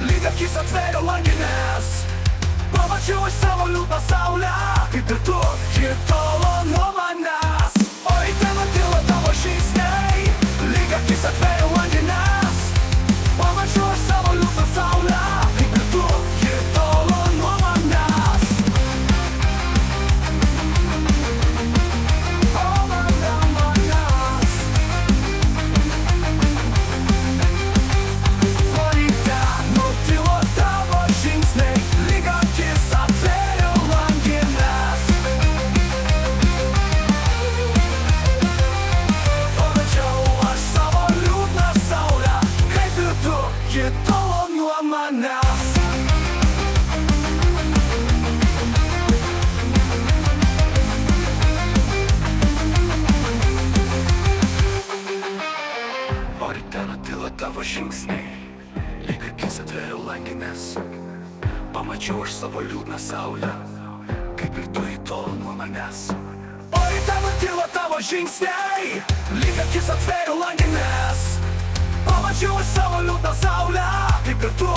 Lyg akis atvėrė langines, pamačiau aš savo liūdną saulę, kaip ir tu, ji tolo nuo manęs. Oi, ten nutilo tavo žingsniai, lyg akis atvėrė langines, pamačiau aš savo liūdną saulę, kaip ir tu, ji tolo nuo manęs. O manęs. Oi, ten nutilo tavo žingsniai, lyg akis atvėrė langines, pamačiau aš savo liūdną saulę, kaip ir tu, ji tolo nuo manęs. O ryte nutilo tavo žingsniai, lyg akis atvėrė langines, pamačiau aš savo liūdną saulę, kaip ir tu, ji tolo nuo manęs. O ryte nutilo tavo žingsniai, lyg akis atvėrė langines, pamačiau aš savo liūdną saulę, kaip ir tu,